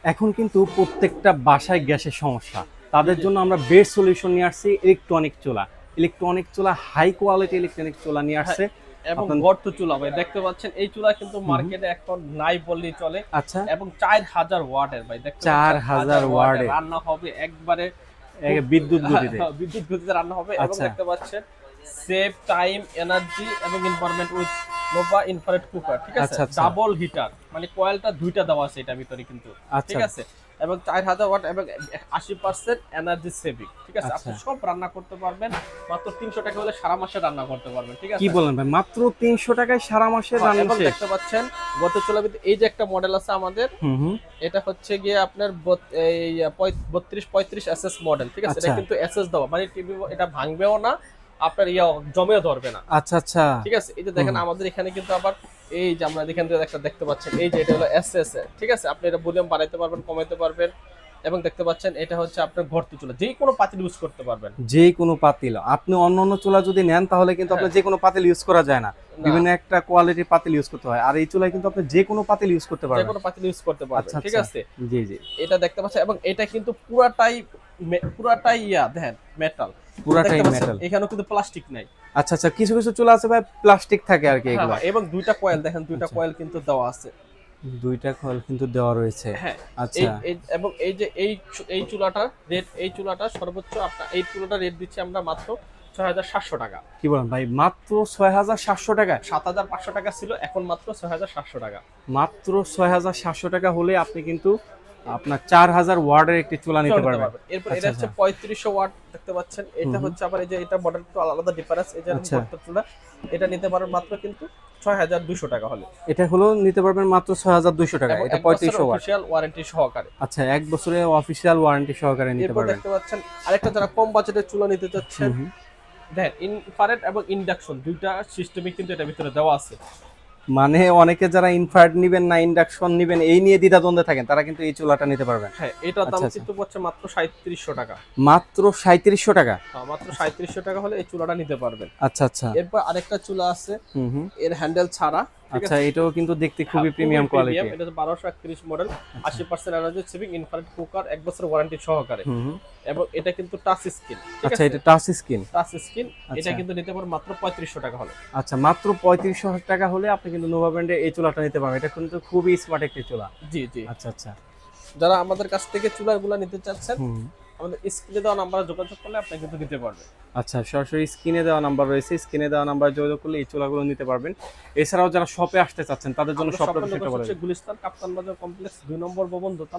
এখন কিন্তু প্রত্যেকটা বাসায় গ্যাসের সমস্যা, তাদের জন্য আমরা বেস্ট সলিউশন নিয়ে আসছি ইলেকট্রনিক চুলা। ইলেকট্রনিক চুলা, হাই কোয়ালিটি ইলেকট্রনিক চুলা নিয়ে হ্যাঁ, আসছে এবং আপনার। গর্ত চুলা ভাই দেখতে পাচ্ছেন, এই চুলা কিন্তু হুম হুম। মার্কেটে এখন নাই বললেই চলে। আচ্ছা, এবং 4000 ওয়াটের ভাই, দেখতে পাচ্ছেন 4000 1000 ওয়াটের ওয়ার্ডে রান্না হবে একবারে খুব বিদ্যুৎ গতিতে। বিদ্যুৎ গতিতে রান্না হবে। এবং আচ্ছা দেখতে পাচ্ছেন সেভ টাইম, এনার্জি এবং environment with Nova infrared cooker, ঠিক আছে, আচ্ছা আচ্ছা ডাবল হিটার, মানে কয়েলটা দুইটা দেওয়া আছে এটার ভিতরে কিন্তু, আচ্ছা ঠিক আছে। এবং 4000 ওয়াট এবং 80% এনার্জি সেভিং, ঠিক আছে। আচ্ছা। আপনি সব রান্না করতে পারবেন মাত্র 300 টাকা হলে সারা মাসে রান্না করতে পারবেন, ঠিক কি আছে। বলেন ভাই, মাত্র 300 টাকায় সারা মাসের হ্যাঁ, রান্না এবং শেষ? দেখতে পাচ্ছেন গত চুলার ভিতরে এই যে একটা মডেল আছে আমাদের, হুম হুম। এটা হচ্ছে গিয়ে আপনার এই 32-35 এসএস মডেল, ঠিক আছে। এটা আচ্ছা কিন্তু এসএস দেওয়া, মানে টিভি এটা ভাঙবেও না, আপনার জমেও ধরবে না, আচ্ছা আচ্ছা। ঠিক আছে। এই যে হুম দেখেন হুম। আমাদের এখানে কিন্তু আবার এই যে আমরা এখান থেকে একটা দেখতে পাচ্ছেন, এই যে এটা হলো এসএস এর, ঠিক আছে। আপনি এটা ভলিউম বাড়াইতে পারবেন, কমাইতে পারবেন। এবং দেখতে পাচ্ছেন এটা হচ্ছে আপনার ভর্তি চুলা, যে কোনো পাতিল ইউজ করতে পারবেন। যে কোনো পাতিল, আপনি অন্য অন্য চুলা যদি নেন তাহলে কিন্তু হ্যাঁ, আপনার যে কোনো পাতিল ইউজ করা যায় না, না, বিভিন্ন একটা কোয়ালিটির পাতিল ইউজ করতে হয়। আর এই চুলায় কিন্তু আপনি যে কোনো পাতিল ইউজ করতে যে পারবেন। কোনো পাতিল ইউজ করতে পারবেন, আচ্ছা ঠিক আচ্ছা। আছে। জি জি। এটা দেখতে পাচ্ছেন, এবং এটা কিন্তু পুরাটাই দেখেন মেটাল। পুরাটাই দেখতে পাচ্ছেন মেটাল। এখানেও কিন্তু প্লাস্টিক নাই। আচ্ছা আচ্ছা, কিছু কিছু চুলা আছে ভাই প্লাস্টিক থাকে আর কি হ্যাঁ, এগুলা। হ্যাঁ, এবং দুইটা কয়েল দেখেন, দুইটা আচ্ছা, কয়েল কিন্তু দেওয়া আছে। দুইটা খোল কিন্তু দেওয়া রয়েছে। হ্যাঁ, আচ্ছা। এবং এই যে এই চুলাটার রেট, এই চুলাটা সর্বোচ্চ আপনার এই চুলাটা রেট দিচ্ছি আমরা মাত্র 6700 টাকা। কি বলেন ভাই, মাত্র 6700 টাকায়? 7500 টাকা ছিল, এখন মাত্র 6700 টাকা। মাত্র 6700 টাকা হলে আপনি কিন্তু আপনার 4000 ওয়ার্ডের একটি চুলা নিতে চলে নিতে পারবেন। পারবেন। এরপর আচ্ছা এটা হচ্ছে আচ্ছা। 3500 ওয়াট, দেখতে পাচ্ছেন। হুম এটা হুম। হচ্ছে আবার এই যে এটা মডেল একটু আলাদা ডিফারেন্স। এই যে আচ্ছা, ভর্তা চুলা, এটা নিতে পারেন মাত্র কিন্তু 6200 টাকা হলে, এটা হলো নিতে পারবেন মাত্র 6200 টাকা, এবং এটা 1 বছরের 3500 ওয়াট। অফিসিয়াল ওয়ারেন্টি সহকারে। আচ্ছা, 1 বছরের অফিসিয়াল ওয়ারেন্টি সহকারে নিতে এরপর পারবেন। দেখতে পাচ্ছেন আরেকটা, যারা কম বাজেটের চুলা নিতে চাচ্ছেন, হুম হুম। দেখেন ইনফ্রারেড এবং ইন্ডাকশন দুইটা সিস্টেমই কিন্তু এটার ভিতরে দেওয়া আছে। মানে অনেকে যারা ইনফ্রারেড নিবেন না ইন্ডাকশন নিবেন এই নিয়ে দ্বিধাদ্বন্দ্বে থাকেন, তারা কিন্তু এই চুলাটা নিতে পারবেন। হ্যাঁ, এটার দাম আচ্ছা আচ্ছা। কিন্তু পড়ছে মাত্র 3700 টাকা। মাত্র 3700 টাকা? মাত্র 3700 টাকা হলে এই চুলাটা নিতে পারবেন। আচ্ছা আচ্ছা। এরপর আরেকটা চুলা আছে, হুম হুম। এর হ্যান্ডেল ছাড়া, ঠিক আচ্ছা, আছে। এটাও কিন্তু দেখতে হ্যাঁ, খুবই প্রিমিয়াম কোয়ালিটি। এটা হচ্ছে 1231 মডেল, আচ্ছা। 80% এনার্জি সেভিং, ইনফ্রারেড কুকার, 1 বছর ওয়ারেন্টি সহকারে। হুম হুম। এবং এটা কিন্তু টাচ স্ক্রিন, ঠিক আচ্ছা, আছে। এটা টাচ স্ক্রিন? Touch screen. এটা আচ্ছা কিন্তু নিতে পারেন মাত্র 3500 টাকা হলে। আচ্ছা, মাত্র 3500 টাকা হলে আপনি কিন্তু নোভা ব্র্যান্ডের এই চুলাটা নিতে পারবেন। এটা কিন্তু খুবই স্মার্ট একটি চুলা। জি, জি। আচ্ছা আচ্ছা। যারা আমাদের কাছ থেকে চুলাগুলো নিতে চাচ্ছেন, হুম। আমাদের স্ক্রিনে দেওয়া নাম্বারে যোগাযোগ করলে আপনি কিন্তু নিতে পারবেন। আচ্ছা, সরাসরি স্ক্রিনে দেওয়া নাম্বার রয়েছে, স্ক্রিনে দেওয়া নাম্বার যোগাযোগ করলে এই চুলাগুলো নিতে পারবেন। এছাড়াও যারা শপে আসতে চাচ্ছেন তাদের জন্য আমাদের শপটা শপের বিষয়টা লোকেশন বলে হচ্ছে দিন। গুলিস্তান কাপ্তান বাজার কমপ্লেক্স 2 নম্বর ভবন, দোতলা।